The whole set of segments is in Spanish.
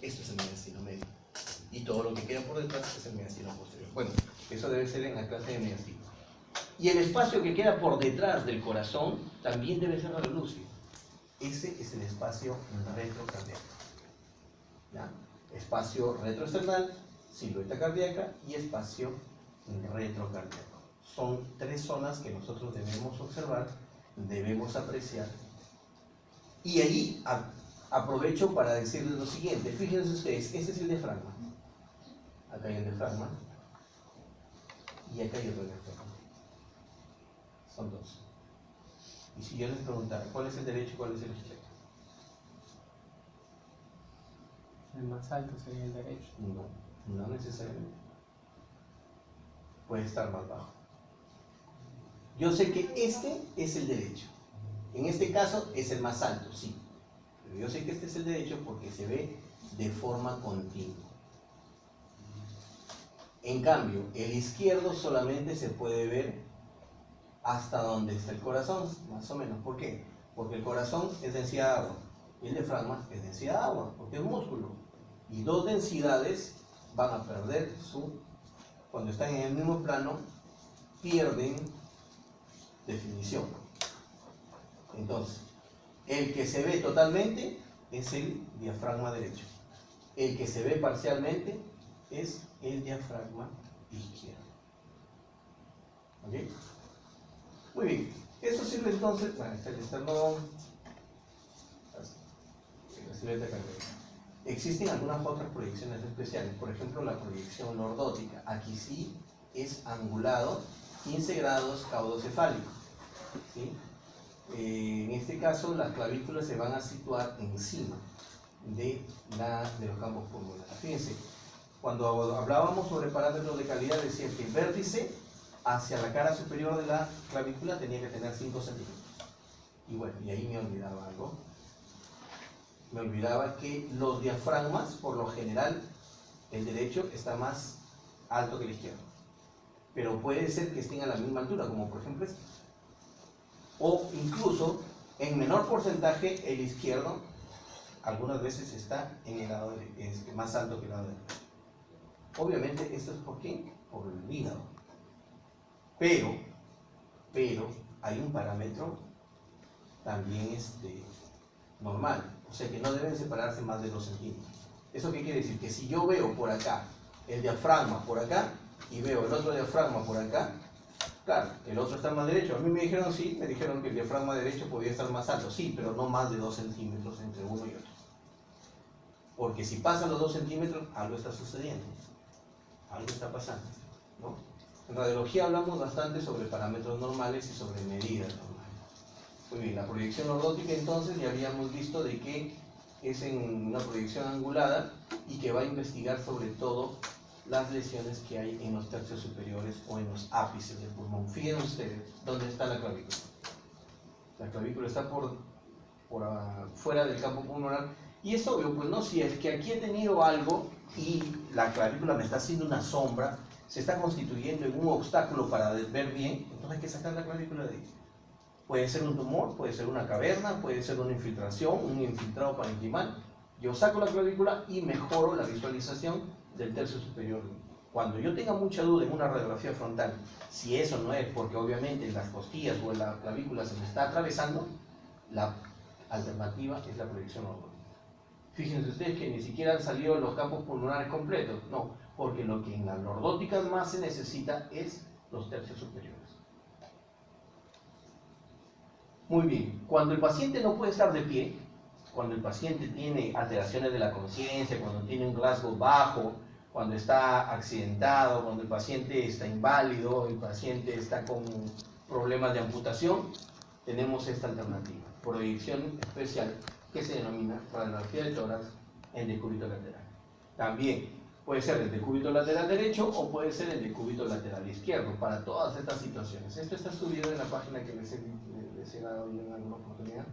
Esto es el mediastino medio. Y todo lo que queda por detrás es el mediastino posterior. Bueno, eso debe ser en la clase de mediastino. Y el espacio que queda por detrás del corazón también debe ser relúcido. Ese es el espacio retrocardíaco. ¿Ya? Espacio retroesternal, silueta cardíaca y espacio retrocardíaco. Son tres zonas que nosotros debemos observar, debemos apreciar. Y ahí aprovecho para decirles lo siguiente. Fíjense ustedes, este es el diafragma. Acá hay el diafragma y acá hay otro diafragma. Son dos. Y si yo les preguntara, ¿cuál es el derecho y cuál es el izquierdo? El más alto sería el derecho. No necesariamente. Puede estar más bajo. Yo sé que este es el derecho. En este caso es el más alto, sí. Pero yo sé que este es el derecho porque se ve de forma continua. En cambio, el izquierdo solamente se puede ver hasta donde está el corazón, más o menos. ¿Por qué? Porque el corazón es densidad de agua y el diafragma es densidad de agua, porque es músculo. Y dos densidades van a perder cuando están en el mismo plano, pierden definición. Entonces, el que se ve totalmente es el diafragma derecho. El que se ve parcialmente es el diafragma izquierdo. ¿Ok? Muy bien. Esto sirve entonces, bueno, está el esternón, la silueta cardíaca. Existen algunas otras proyecciones especiales, por ejemplo la proyección lordótica. Aquí sí es angulado 15 grados caudocefálico. ¿Sí? En este caso las clavículas se van a situar encima de los campos pulmonares. Fíjense, cuando hablábamos sobre parámetros de calidad decía que el vértice hacia la cara superior de la clavícula tenía que tener 5 centímetros. Y bueno, y ahí me olvidaba algo. Me olvidaba que los diafragmas, por lo general, el derecho está más alto que el izquierdo. Pero puede ser que estén a la misma altura, como por ejemplo este. O incluso, en menor porcentaje, el izquierdo algunas veces está en el lado más alto que el lado derecho. Obviamente, esto es ¿por qué? Por el hígado. Pero hay un parámetro también normal. O sea que no deben separarse más de 2 centímetros. ¿Eso qué quiere decir? Que si yo veo por acá el diafragma por acá y veo el otro diafragma por acá, claro, el otro está más derecho. A mí me dijeron que el diafragma derecho podía estar más alto, sí, pero no más de 2 centímetros entre uno y otro. Porque si pasan los 2 centímetros, algo está sucediendo, algo está pasando, ¿no? En radiología hablamos bastante sobre parámetros normales y sobre medidas normales. Muy bien, la proyección lordótica entonces ya habíamos visto de que es en una proyección angulada y que va a investigar sobre todo las lesiones que hay en los tercios superiores o en los ápices del pulmón. Fíjense ustedes, ¿dónde está la clavícula? La clavícula está por fuera del campo pulmonar y es obvio, pues no, si es que aquí he tenido algo y la clavícula me está haciendo una sombra, se está constituyendo en un obstáculo para ver bien, entonces hay que sacar la clavícula de ahí. Puede ser un tumor, puede ser una caverna, puede ser una infiltración, un infiltrado parenquimal. Yo saco la clavícula y mejoro la visualización del tercio superior. Cuando yo tenga mucha duda en una radiografía frontal, si eso no es porque obviamente en las costillas o en la clavícula se me está atravesando, la alternativa es la proyección lordótica. Fíjense ustedes que ni siquiera han salido los campos pulmonares completos, no, porque lo que en las lordóticas más se necesita es los tercios superiores. Muy bien, cuando el paciente no puede estar de pie, cuando el paciente tiene alteraciones de la conciencia, cuando tiene un Glasgow bajo, cuando está accidentado, cuando el paciente está inválido, el paciente está con problemas de amputación, tenemos esta alternativa, proyección especial que se denomina radiografía de tórax en decúbito lateral. También puede ser el decúbito lateral derecho o puede ser el decúbito lateral izquierdo para todas estas situaciones. Esto está subido en la página que les he dado en alguna oportunidad,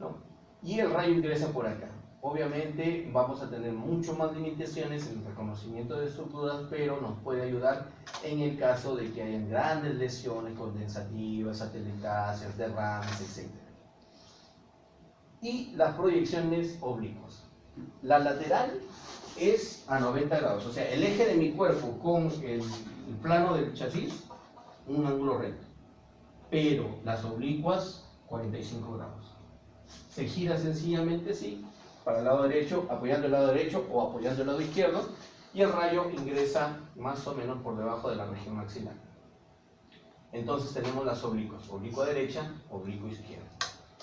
¿no? Y el rayo ingresa por acá. Obviamente vamos a tener mucho más limitaciones en el reconocimiento de estructuras, pero nos puede ayudar en el caso de que hayan grandes lesiones condensativas, satelitáceas, derrames, etc. Y las proyecciones oblicuas. La lateral es a 90 grados, o sea, el eje de mi cuerpo con el plano del chasis, un ángulo recto, pero las oblicuas 45 grados. Se gira sencillamente así, para el lado derecho, apoyando el lado derecho o apoyando el lado izquierdo, y el rayo ingresa más o menos por debajo de la región maxilar. Entonces tenemos las oblicuas, oblicua derecha, oblicua izquierda.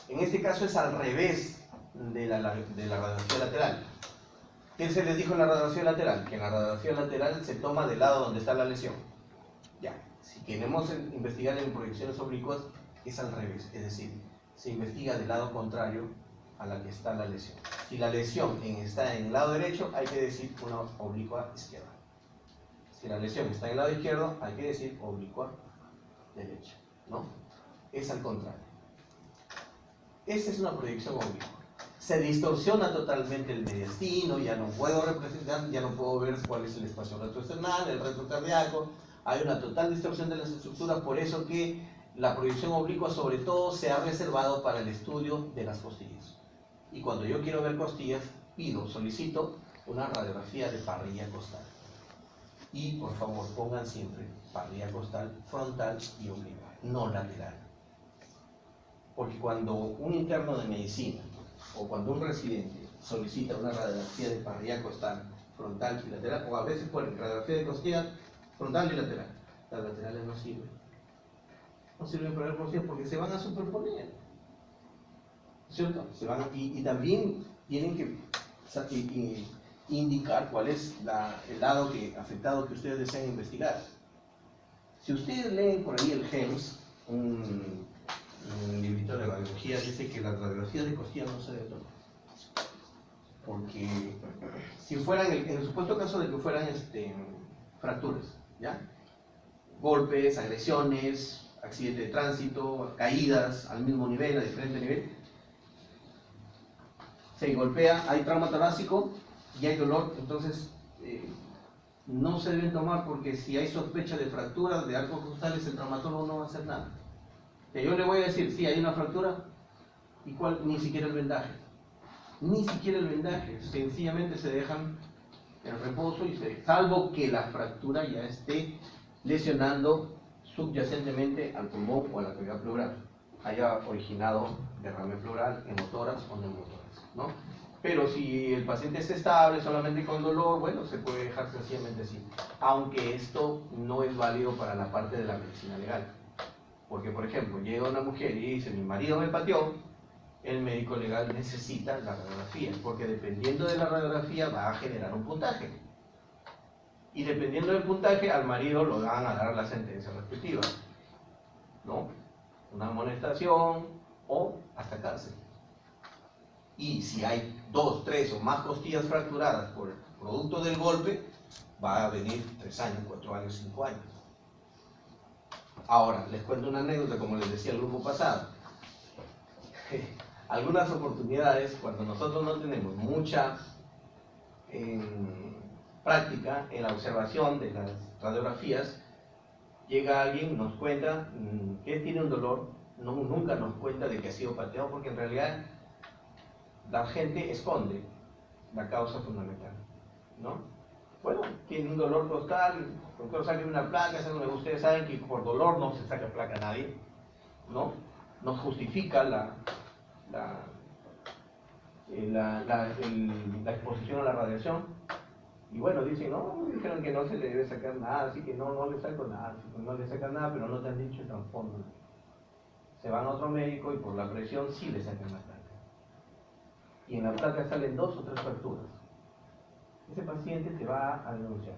En este caso es al revés de la radiografía lateral. ¿Qué se les dijo en la radiografía lateral? Que en la radiografía lateral se toma del lado donde está la lesión. Ya, si queremos investigar en proyecciones oblicuas, es al revés, es decir, se investiga del lado contrario a la que está la lesión. Si la lesión está en el lado derecho, hay que decir una oblicua izquierda. Si la lesión está en el lado izquierdo, hay que decir oblicua derecha, ¿no? Es al contrario. Esta es una proyección oblicua. Se distorsiona totalmente el mediastino, ya no puedo representar, ya no puedo ver cuál es el espacio retroesternal, el retrocardíaco, hay una total distorsión de las estructuras, por eso que la proyección oblicua sobre todo se ha reservado para el estudio de las costillas. Y cuando yo quiero ver costillas, solicito una radiografía de parrilla costal. Y por favor pongan siempre parrilla costal frontal y oblicua, no lateral. Porque cuando un interno de medicina o cuando un residente solicita una radiografía de parrilla costal frontal y lateral, o a veces ponen radiografía de costillas frontal y lateral, las laterales no sirven. No sirven para ver costillas porque se van a superponer, ¿cierto? Y también tienen que indicar cuál es el lado afectado que ustedes desean investigar. Si ustedes leen por ahí el GEMS, un librito de radiología, dice que las radiografías de costillas no se deben tomar. Porque si fueran, en el supuesto caso de que fueran fracturas, ¿ya? Golpes, agresiones, accidente de tránsito, caídas al mismo nivel, a diferente nivel, se golpea, hay trauma torácico y hay dolor, entonces no se deben tomar porque si hay sospecha de fracturas de arcos costales, el traumatólogo no va a hacer nada. Yo le voy a decir, sí, hay una fractura, ¿y cuál? Ni siquiera el vendaje. Ni siquiera el vendaje, sencillamente se dejan en reposo, salvo que la fractura ya esté lesionando subyacentemente al pulmón o a la cavidad pleural, haya originado derrame pleural, hemotoras o neumotoras, ¿no? Pero si el paciente es estable, solamente con dolor, bueno, se puede dejar sencillamente así, aunque esto no es válido para la parte de la medicina legal. Porque, por ejemplo, llega una mujer y dice, mi marido me pateó, el médico legal necesita la radiografía, porque dependiendo de la radiografía va a generar un puntaje. Y dependiendo del puntaje, al marido lo van a dar la sentencia respectiva, ¿no? Una amonestación o hasta cárcel. Y si hay 2, 3 o más costillas fracturadas por el producto del golpe, va a venir 3 años, 4 años, 5 años. Ahora, les cuento una anécdota, como les decía el grupo pasado. Algunas oportunidades, cuando nosotros no tenemos mucha práctica en la observación de las radiografías, llega alguien, nos cuenta que tiene un dolor, nunca nos cuenta de que ha sido pateado, porque en realidad la gente esconde la causa fundamental, ¿no? Bueno, tiene un dolor costal, doctor, saquen una placa, ustedes saben que por dolor no se saca placa a nadie, ¿no? Nos justifica la exposición a la radiación. Y bueno, dicen, no, dijeron que no se le debe sacar nada, así que no le saco nada, no le sacan nada, pero no te han dicho el trasfondo. Se van a otro médico y por la presión sí le sacan la placa. Y en la placa salen 2 o 3 fracturas. Ese paciente te va a denunciar,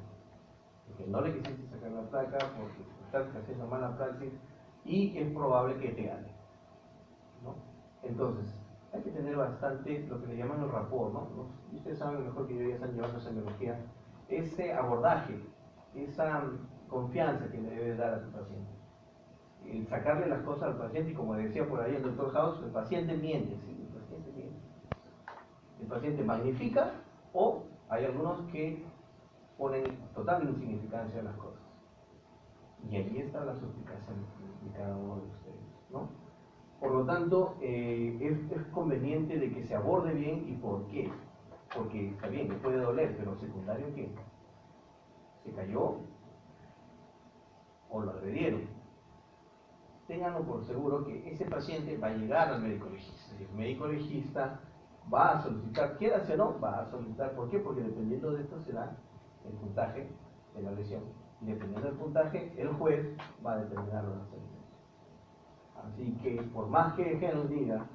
porque no le quisiste sacar la placa, porque estás haciendo mala praxis y es probable que te gane, ¿no? Entonces, hay que tener bastante lo que le llaman el rapport, ¿no? Ustedes saben mejor que yo, ya están llevando esa tecnología, ese abordaje, esa confianza que le debes dar a tu paciente. El sacarle las cosas al paciente, y como decía por ahí el doctor House, el paciente miente, ¿sí? El paciente miente. El paciente magnifica, o hay algunos que ponen total insignificancia en las cosas. Y ahí está la suplicacia de cada uno de ustedes, ¿no? Por lo tanto, es conveniente de que se aborde bien y por qué. porque está bien, me puede doler, pero secundario ¿qué? ¿Se cayó o lo agredieron? Ténganlo por seguro que ese paciente va a llegar al médico legista, y el médico legista va a solicitar, quédase o no, va a solicitar, ¿por qué? Porque dependiendo de esto será el puntaje de la lesión. Y dependiendo del puntaje, el juez va a determinar la sentencia. Así que, por más que nos diga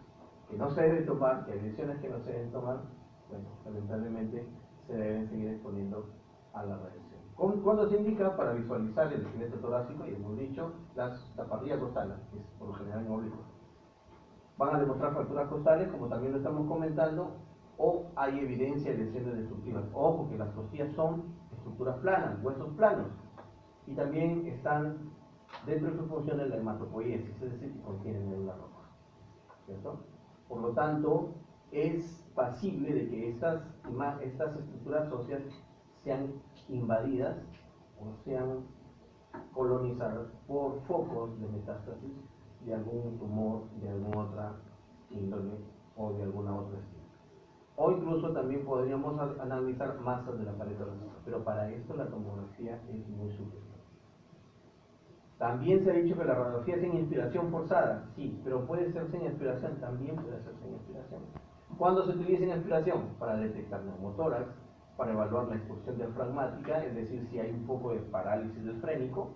que no se debe tomar, que hay lesiones que no se deben tomar, bueno, lamentablemente se deben seguir exponiendo a la radiación. ¿Cuándo se indica? Para visualizar el esqueleto torácico, y hemos dicho, la parrilla costal, que es por lo general en oblicuo. Van a demostrar fracturas costales, como también lo estamos comentando, o hay evidencia de lesiones destructivas. Ojo que las costillas son estructuras planas, huesos planos, y también están dentro de sus funciones la hematopoiesis, es decir, que contienen médula roja, ¿cierto? Por lo tanto, es pasible de que estas estructuras óseas sean invadidas o sean colonizadas por focos de metástasis de algún tumor, de alguna otra índole o de alguna otra estilo. O incluso también podríamos analizar masas de la pared torácica, pero para esto la tomografía es muy superior. También se ha dicho que la radiografía es sin inspiración forzada, sí, pero puede ser sin inspiración, también puede ser sin inspiración. ¿Cuándo se utiliza sin inspiración? Para detectar neumotórax, para evaluar la expulsión diafragmática, es decir, si hay un poco de parálisis del frénico.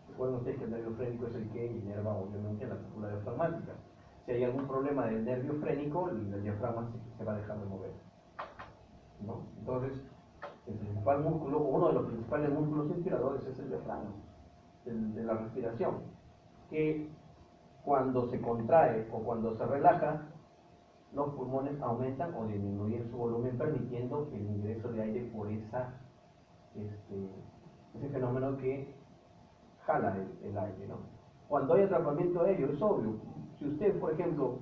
Recuerden ustedes que el nervio frénico es el que inerva obviamente la cúpula diafragmática. Si hay algún problema del nervio frénico, el diafragma se va a dejar de mover, ¿no? Entonces, el principal músculo, uno de los principales músculos inspiradores es el diafragma, de la respiración, que cuando se contrae o cuando se relaja, los pulmones aumentan o disminuyen su volumen, permitiendo el ingreso de aire por ese fenómeno que jala el aire, ¿no? Cuando hay atrapamiento aéreo, es obvio. Si usted, por ejemplo,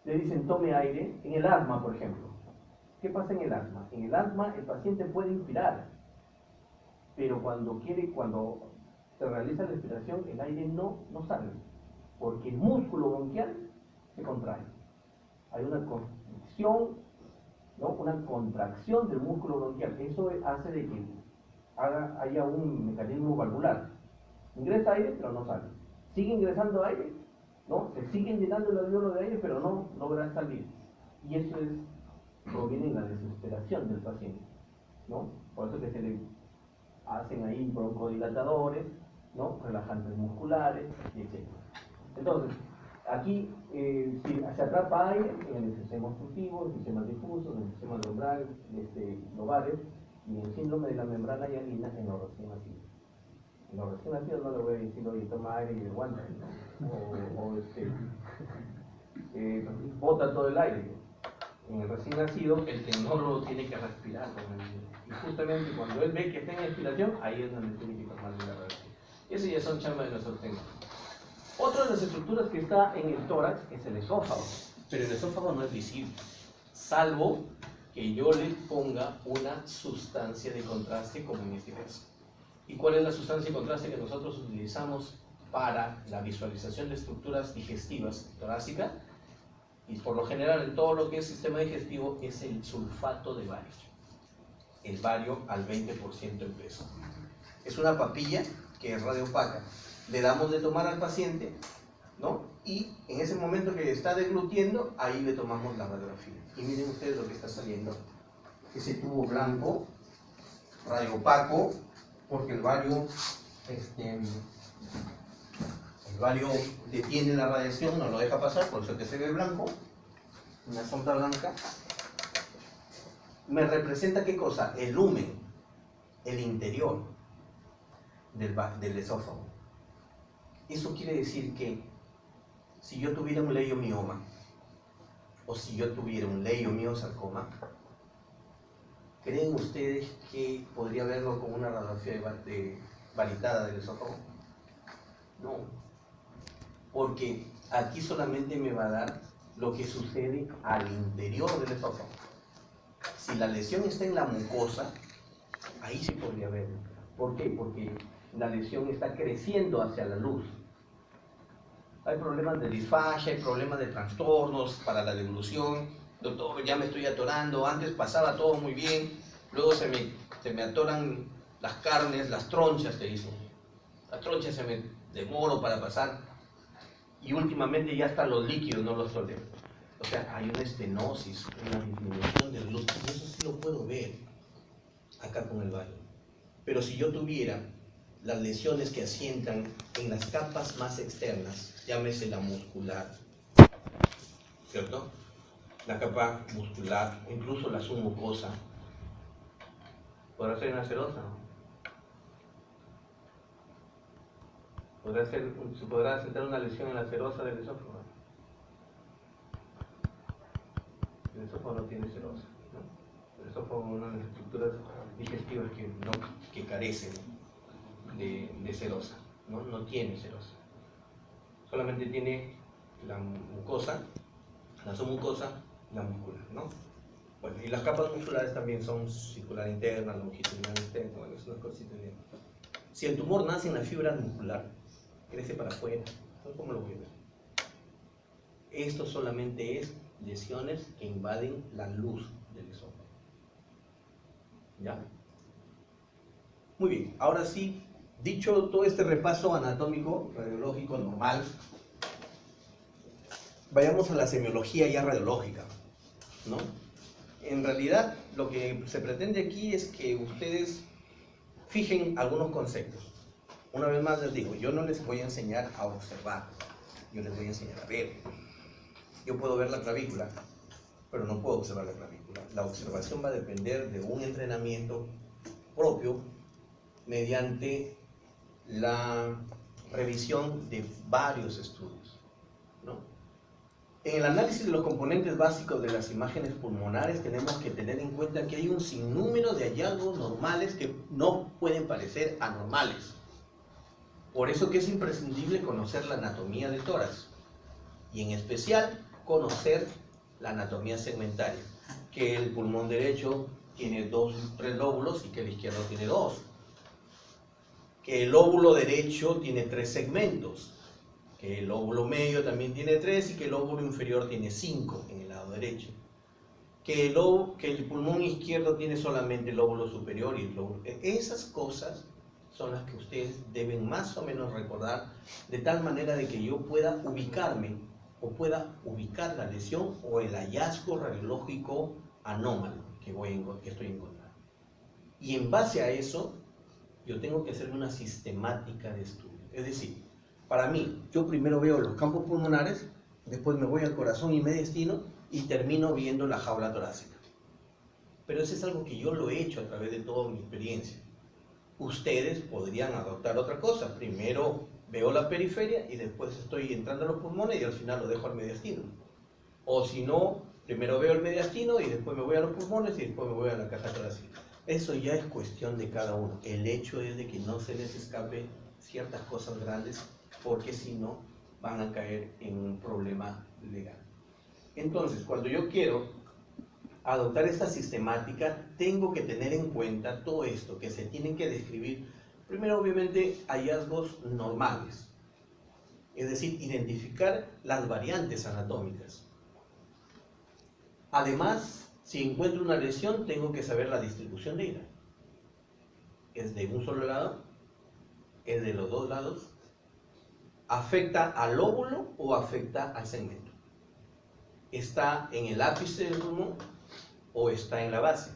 le dicen tome aire, en el asma, por ejemplo, ¿qué pasa en el asma? En el asma el paciente puede inspirar, pero cuando se realiza la respiración, el aire no sale, porque el músculo bronquial se contrae. Hay una constricción, ¿no? Una contracción del músculo bronquial. Eso hace de que haya un mecanismo valvular. Ingresa aire, pero no sale. Sigue ingresando aire, ¿no? Se siguen llenando el alveolo de aire, pero no logra salir. Y eso proviene de la desesperación del paciente, ¿no? Por eso que se le hacen ahí broncodilatadores, ¿no? Relajantes musculares, etc. Entonces, aquí si se atrapa aire en el sistema obstructivo, en el sistema difuso, en el sistema lobar, lobares, y en el síndrome de la membrana hialina en los recién nacidos. En los recién nacidos no le voy a decir, oye, toma aire y aguanta, ¿no? Bota todo el aire. En el recién nacido, el que no lo tiene que respirar con el aire. Y justamente cuando él ve que está en expiración, ahí es donde tiene que tomar la reacción. Eso ya son chambas de nuestros temas. Otra de las estructuras que está en el tórax es el esófago, pero el esófago no es visible, salvo que yo le ponga una sustancia de contraste, como en este caso. ¿Y cuál es la sustancia de contraste que nosotros utilizamos para la visualización de estructuras digestivas torácicas? Y por lo general en todo lo que es sistema digestivo es el sulfato de bario. El bario al 20% en peso. Es una papilla que es radiopaca. Le damos de tomar al paciente, ¿no? Y en ese momento que está deglutiendo, ahí le tomamos la radiografía. Y miren ustedes lo que está saliendo. Ese tubo blanco, radiopaco, porque el bario detiene la radiación, no lo deja pasar, por eso que se ve blanco, una sombra blanca. Me representa ¿qué cosa? El lumen, el interior del esófago. Eso quiere decir que si yo tuviera un leiomioma o si yo tuviera un leiomiosarcoma, ¿creen ustedes que podría verlo con una radiografía varitada del esófago? No, porque aquí solamente me va a dar lo que sucede al interior del esófago. Si la lesión está en la mucosa, ahí sí podría verlo. ¿Por qué? Porque la lesión está creciendo hacia la luz. Hay problemas de disfagia, hay problemas de trastornos para la deglución, doctor, ya me estoy atorando, antes pasaba todo muy bien, luego se me atoran las carnes, las tronchas, te dicen. Las tronchas se me demoro para pasar y últimamente ya hasta los líquidos no los tolero. O sea, hay una estenosis, una disminución del glúteo, y eso sí lo puedo ver acá con el baño. Pero si yo tuviera las lesiones que asientan en las capas más externas, llámese la muscular, ¿cierto? La capa muscular, incluso la submucosa, ¿podrá ser una serosa? ¿Se podrá sentar una lesión en la serosa del esófago? El esófago no tiene serosa, ¿no? El esófago es una de las estructuras digestivas que carecen de serosa, ¿no? No tiene serosa. Solamente tiene la mucosa, la submucosa, la muscular, ¿no? Bueno, y las capas musculares también son circular interna, longitudinal interna, bueno, es una cosita bien. Si el tumor nace en la fibra muscular, crece para afuera, ¿cómo lo voy a ver? Esto solamente es lesiones que invaden la luz del esófago. ¿Ya? Muy bien, ahora sí, dicho todo este repaso anatómico, radiológico, normal, vayamos a la semiología ya radiológica, ¿no? En realidad, lo que se pretende aquí es que ustedes fijen algunos conceptos. Una vez más les digo, yo no les voy a enseñar a observar, yo les voy a enseñar a ver. Yo puedo ver la clavícula, pero no puedo observar la clavícula. La observación va a depender de un entrenamiento propio mediante la revisión de varios estudios, ¿no? En el análisis de los componentes básicos de las imágenes pulmonares tenemos que tener en cuenta que hay un sinnúmero de hallazgos normales que no pueden parecer anormales. Por eso que es imprescindible conocer la anatomía del tórax y en especial conocer la anatomía segmentaria, que el pulmón derecho tiene 3 lóbulos y que el izquierdo tiene 2, que el lóbulo derecho tiene 3 segmentos, que el lóbulo medio también tiene 3 y que el lóbulo inferior tiene 5 en el lado derecho, que el pulmón izquierdo tiene solamente el lóbulo superior y el lóbulo. Esas cosas son las que ustedes deben más o menos recordar, de tal manera de que yo pueda ubicarme o pueda ubicar la lesión o el hallazgo radiológico anómalo que estoy encontrando. Y en base a eso, yo tengo que hacer una sistemática de estudio. Es decir, para mí, yo primero veo los campos pulmonares, después me voy al corazón y mediastino y termino viendo la jaula torácica. Pero eso es algo que yo lo he hecho a través de toda mi experiencia. Ustedes podrían adoptar otra cosa. Primero veo la periferia y después estoy entrando a los pulmones y al final lo dejo al mediastino. O si no, primero veo el mediastino y después me voy a los pulmones y después me voy a la caja torácica. Eso ya es cuestión de cada uno. El hecho es de que no se les escape ciertas cosas grandes porque si no van a caer en un problema legal. Entonces, cuando yo quiero adoptar esta sistemática, tengo que tener en cuenta todo esto, que se tienen que describir, primero obviamente hallazgos normales, es decir, identificar las variantes anatómicas. Además, si encuentro una lesión, tengo que saber la distribución de ella. ¿Es de un solo lado? ¿Es de los dos lados? ¿Afecta al lóbulo o afecta al segmento? ¿Está en el ápice del pulmón o está en la base?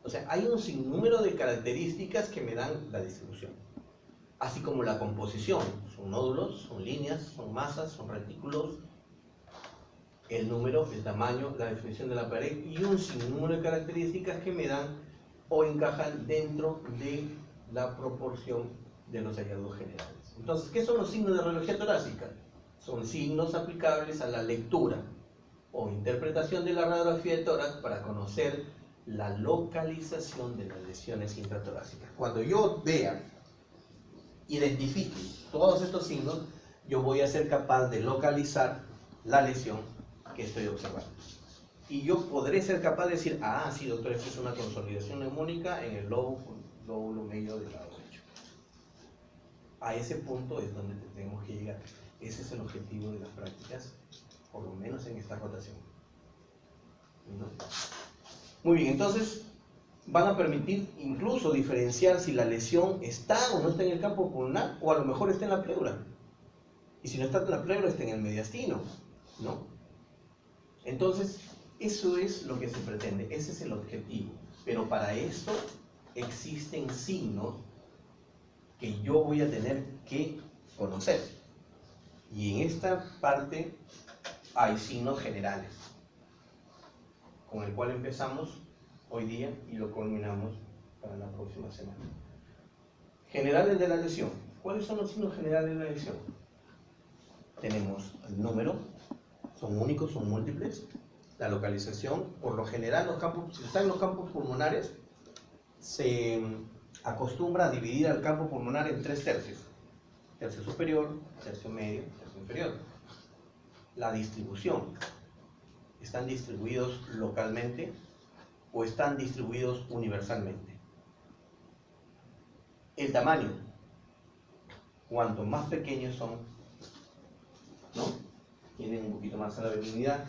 O sea, hay un sinnúmero de características que me dan la distribución, así como la composición. Son nódulos, son líneas, son masas, son retículos, el número, el tamaño, la definición de la pared y un sinnúmero de características que me dan o encajan dentro de la proporción de los hallazgos generales. Entonces, ¿qué son los signos de radiología torácica? Son signos aplicables a la lectura o interpretación de la radiografía de tórax para conocer la localización de las lesiones intratorácicas. Cuando yo vea, identifique todos estos signos, yo voy a ser capaz de localizar la lesión que estoy observando. Y yo podré ser capaz de decir, ah, sí, doctor, esto es una consolidación neumónica en el lóbulo medio del lado derecho. A ese punto es donde tenemos que llegar. Ese es el objetivo de las prácticas, por lo menos en esta rotación. ¿no? Muy bien, entonces van a permitir incluso diferenciar si la lesión está o no está en el campo pulmonar, o a lo mejor está en la pleura. Y si no está en la pleura, está en el mediastino, ¿no? Entonces, eso es lo que se pretende, ese es el objetivo. Pero para esto existen signos que yo voy a tener que conocer. Y en esta parte hay signos generales, con el cual empezamos hoy día y lo culminamos para la próxima semana. Generales de la lesión. ¿Cuáles son los signos generales de la lesión? Tenemos el número, son únicos, son múltiples. La localización, por lo general, si están en los campos pulmonares, se acostumbra a dividir al campo pulmonar en 3 tercios. Tercio superior, tercio medio, tercio inferior. La distribución. ¿Están distribuidos localmente o están distribuidos universalmente? El tamaño. Cuanto más pequeños son, ¿no? Tienen un poquito más a la benignidad.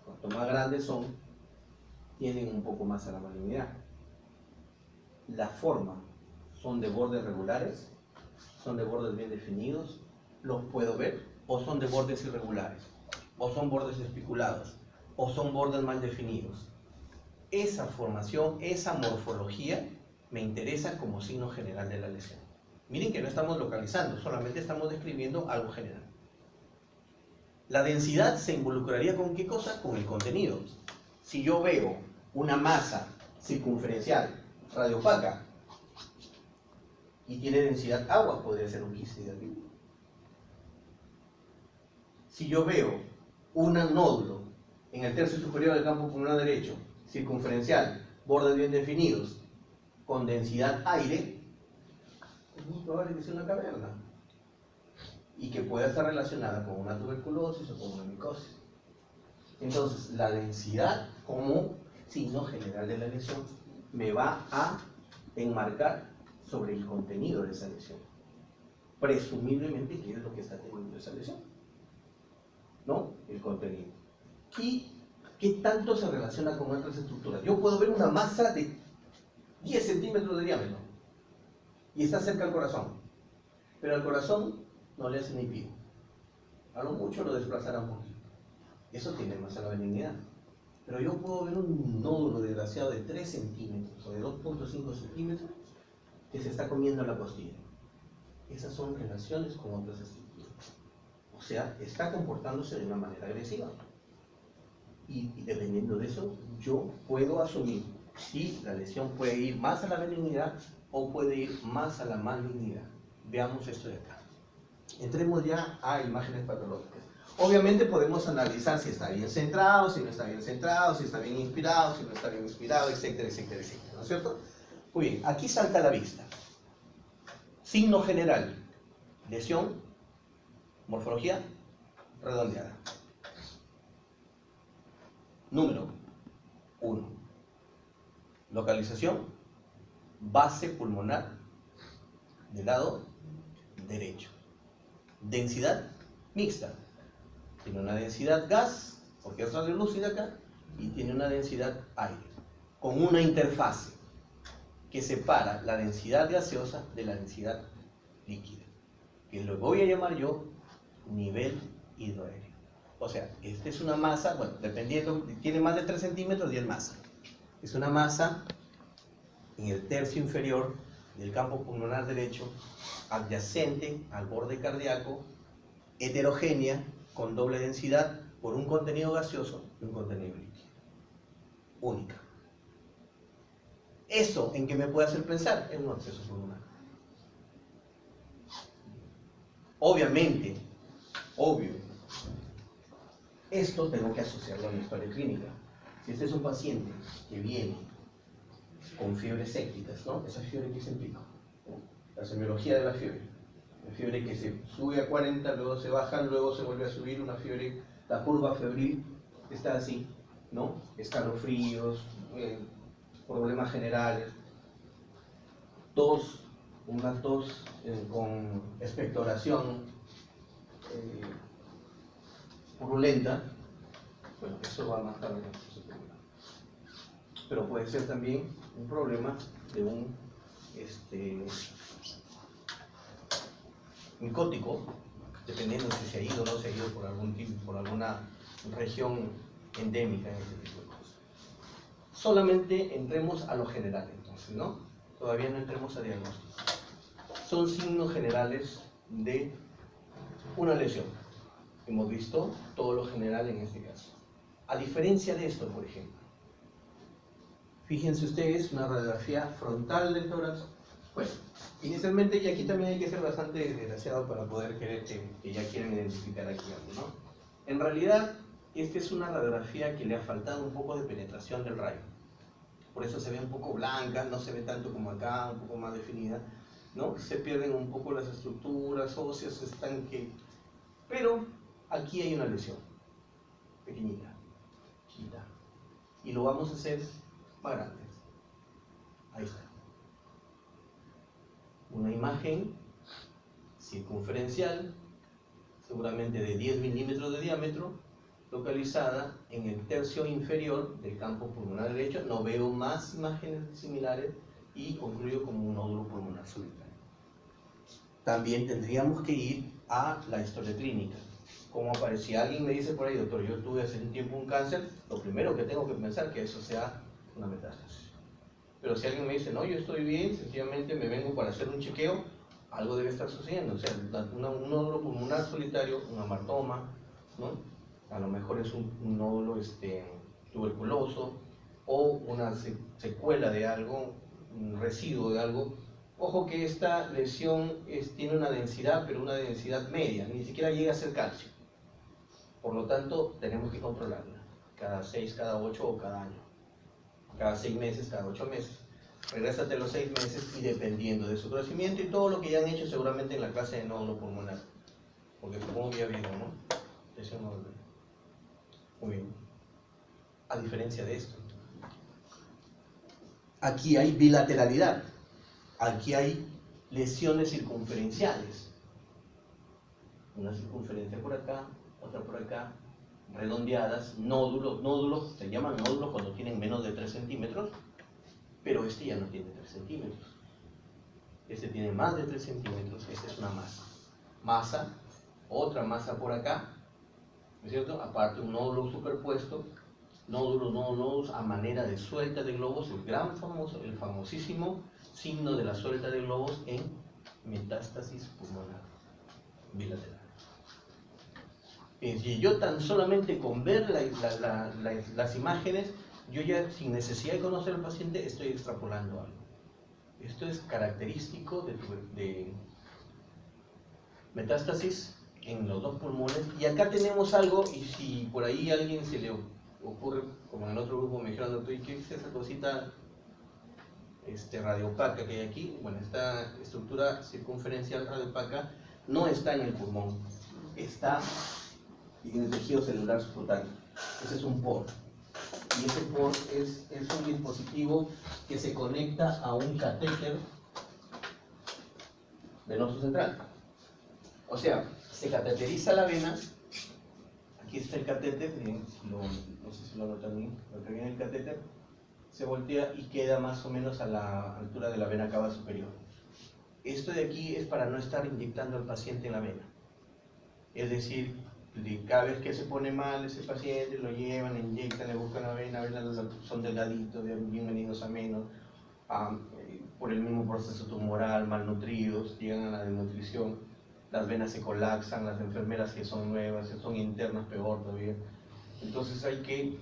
Cuanto más grandes son, tienen un poco más a la malignidad. La forma. ¿Son de bordes regulares? ¿Son de bordes bien definidos? ¿Los puedo ver? ¿O son de bordes irregulares? ¿O son bordes espiculados? ¿O son bordes mal definidos? Esa formación, esa morfología, me interesa como signo general de la lesión. Miren que no estamos localizando, solamente estamos describiendo algo general. La densidad se involucraría ¿con qué cosa? Con el contenido. Si yo veo una masa circunferencial radiopaca y tiene densidad agua, podría ser un quiste hidratado. Si yo veo un nódulo en el tercio superior del campo pulmonar derecho, circunferencial, bordes bien definidos, con densidad aire, es muy probable que sea una caverna y que pueda estar relacionada con una tuberculosis o con una micosis. Entonces, la densidad como signo general de la lesión me va a enmarcar sobre el contenido de esa lesión. Presumiblemente, ¿qué es lo que está teniendo esa lesión? ¿No? El contenido. ¿Y qué tanto se relaciona con otras estructuras? Yo puedo ver una masa de 10 centímetros de diámetro y está cerca al corazón, pero al corazón no le hace ni pío. A lo mucho lo desplazará un poquito. Eso tiene más a la benignidad. Pero yo puedo ver un nódulo desgraciado de 3 centímetros o de 2.5 centímetros que se está comiendo la costilla. Esas son relaciones con otras estructuras. O sea, está comportándose de una manera agresiva. Y dependiendo de eso, yo puedo asumir si la lesión puede ir más a la benignidad o puede ir más a la malignidad. Veamos esto de acá. Entremos ya a imágenes patológicas. Obviamente podemos analizar si está bien centrado, si no está bien centrado, si está bien inspirado, si no está bien inspirado, etcétera, etcétera, etcétera, ¿no es cierto? Muy bien, aquí salta a la vista. Signo general, lesión, morfología redondeada. Número 1. Localización, base pulmonar del lado derecho. Densidad mixta. Tiene una densidad gas, porque es radiolúcida acá, y tiene una densidad aire, con una interfase que separa la densidad gaseosa de la densidad líquida, que lo voy a llamar yo nivel hidroaéreo. O sea, esta es una masa, bueno, dependiendo, tiene más de 3 centímetros y es masa. Es una masa en el tercio inferior del campo pulmonar derecho, adyacente al borde cardíaco, heterogénea, con doble densidad, por un contenido gaseoso y un contenido líquido. Única. ¿Eso en qué me puede hacer pensar? En un absceso pulmonar. Obviamente, obvio, esto tengo que asociarlo a mi historia clínica. Si este es un paciente que viene con fiebres sépticas, ¿no? Esa fiebre que se implica, ¿no? La semiología de la fiebre. Una fiebre que se sube a 40, luego se baja, luego se vuelve a subir, una fiebre, la curva febril está así, ¿no? Escalofríos, problemas generales, tos, una tos con expectoración purulenta. Bueno, eso va a marcar el absceso pulmonar. pero puede ser también un problema de un micótico, dependiendo si se ha ido o no se ha ido por algún tipo, por alguna región endémica en este tipo de cosas. Solamente entremos a lo general entonces, ¿no? Todavía no entremos a diagnóstico. Son signos generales de una lesión. Hemos visto todo lo general en este caso. A diferencia de esto, por ejemplo, fíjense ustedes una radiografía frontal del tórax. Bueno, inicialmente, y aquí también hay que ser bastante desgraciado para poder creer que ya quieren identificar aquí algo, ¿no? En realidad, esta es una radiografía que le ha faltado un poco de penetración del rayo. Por eso se ve un poco blanca, no se ve tanto como acá, un poco más definida, ¿no? Se pierden un poco las estructuras óseas, están que... Pero aquí hay una lesión, pequeñita, chiquita, y lo vamos a hacer más grande. Ahí está. Una imagen circunferencial, seguramente de 10 milímetros de diámetro, localizada en el tercio inferior del campo pulmonar derecho. No veo más imágenes similares y concluyo como un nódulo pulmonar solitario. También tendríamos que ir a la historia clínica. Como aparecía, alguien me dice por ahí, doctor, yo tuve hace un tiempo un cáncer, lo primero que tengo que pensar es que eso sea una metástasis. Pero si alguien me dice, no, yo estoy bien, sencillamente me vengo para hacer un chequeo, algo debe estar sucediendo. O sea, un nódulo pulmonar solitario, un amartoma, ¿no? A lo mejor es un nódulo tuberculoso o una secuela de algo, un residuo de algo. Ojo que esta lesión tiene una densidad, pero una densidad media, ni siquiera llega a ser calcio. Por lo tanto, tenemos que controlarla cada 6, cada 8 o cada año. Cada 6 meses, cada 8 meses. Regrésate los 6 meses y dependiendo de su crecimiento y todo lo que ya han hecho seguramente en la clase de nódulo pulmonar. Porque supongo que ya vieron, ¿no? Lesión nódulo. Muy bien. A diferencia de esto, aquí hay bilateralidad. Aquí hay lesiones circunferenciales. Una circunferencia por acá, otra por acá, redondeadas, nódulos. Nódulos se llaman nódulos cuando tienen menos de 3 centímetros, pero este ya no tiene 3 centímetros. Este tiene más de 3 centímetros, esta es una masa. Masa, otra masa por acá, ¿no es cierto? Aparte un nódulo superpuesto, nódulos a manera de suelta de globos, el famosísimo signo de la suelta de globos en metástasis pulmonar bilateral. Y yo tan solamente con ver las imágenes, yo ya sin necesidad de conocer al paciente estoy extrapolando algo. Esto es característico de metástasis en los dos pulmones. Y acá tenemos algo, y si por ahí a alguien se le ocurre, como en el otro grupo me dijeron, doctor, ¿y qué es esa cosita radiopaca que hay aquí? Bueno, esta estructura circunferencial radiopaca no está en el pulmón, está en el tejido celular subcutáneo. Ese es un POR. Y ese POR es un dispositivo que se conecta a un catéter venoso central. O sea, se cateteriza la vena. Aquí está el catéter, no sé si lo notan bien, lo que viene el catéter, se voltea y queda más o menos a la altura de la vena cava superior. Esto de aquí es para no estar inyectando al paciente en la vena. Es decir, cada vez que se pone mal ese paciente, lo llevan, le inyectan, le buscan la vena, son delgaditos, bienvenidos a menos, por el mismo proceso tumoral, malnutridos, llegan a la desnutrición. Las venas se colapsan, las enfermeras que son nuevas, que son internas, peor todavía. Entonces hay que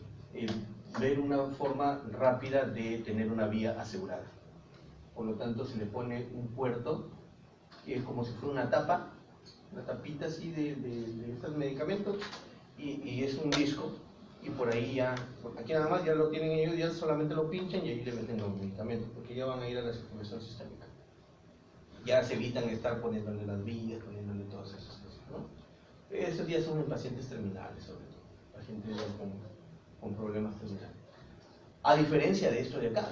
ver una forma rápida de tener una vía asegurada. Por lo tanto, se le pone un puerto, que es como si fuera una tapa, una tapita así de estos medicamentos, y es un disco, y por ahí ya, aquí nada más ya lo tienen ellos, ya solamente lo pinchan y ahí le meten los medicamentos, porque ya van a ir a la circulación sistémica. Ya se evitan estar poniéndole las vías, poniéndole todas esas cosas, ¿no? Esos días son en pacientes terminales, sobre todo, pacientes con problemas terminales. A diferencia de esto de acá,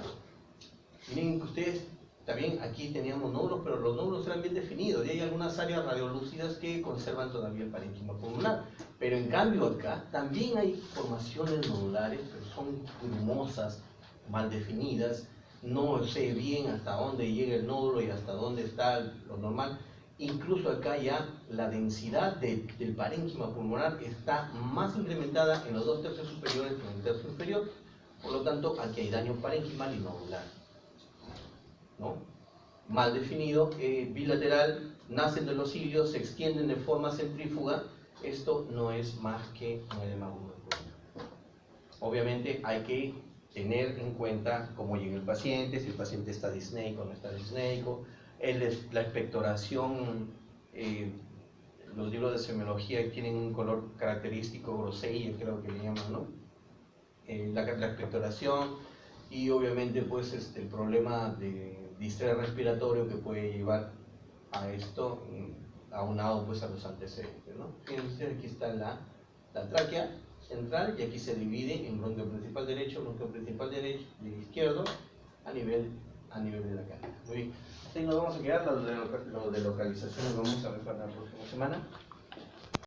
miren que ustedes, también aquí teníamos nódulos, pero los nódulos eran bien definidos, y hay algunas áreas radiolúcidas que conservan todavía el parénquima pulmonar. Pero en cambio acá también hay formaciones nodulares, pero son grumosas, mal definidas, no sé bien hasta dónde llega el nódulo y hasta dónde está lo normal. Incluso acá ya la densidad del parénquima pulmonar está más incrementada en los 2 tercios superiores que en el tercio inferior, por lo tanto aquí hay daño parenquimal y nodular, ¿no? Mal definido, bilateral, nacen de los cilios, se extienden de forma centrífuga. Esto no es más que un edema agudo del pulmón. Obviamente hay que tener en cuenta cómo llega el paciente, si el paciente está disneico o no está disneico, la expectoración. Los libros de semiología tienen un color característico, grosella creo que le llaman, ¿no? La expectoración y obviamente pues el problema de distrés respiratorio que puede llevar a esto, aunado pues a los antecedentes, ¿no? Fíjense, aquí está la tráquea central y aquí se divide en bronquio principal derecho, bronquio principal izquierdo a nivel de la cadera. Muy bien, así nos vamos a quedar, lo de localización lo vamos a ver para la próxima semana.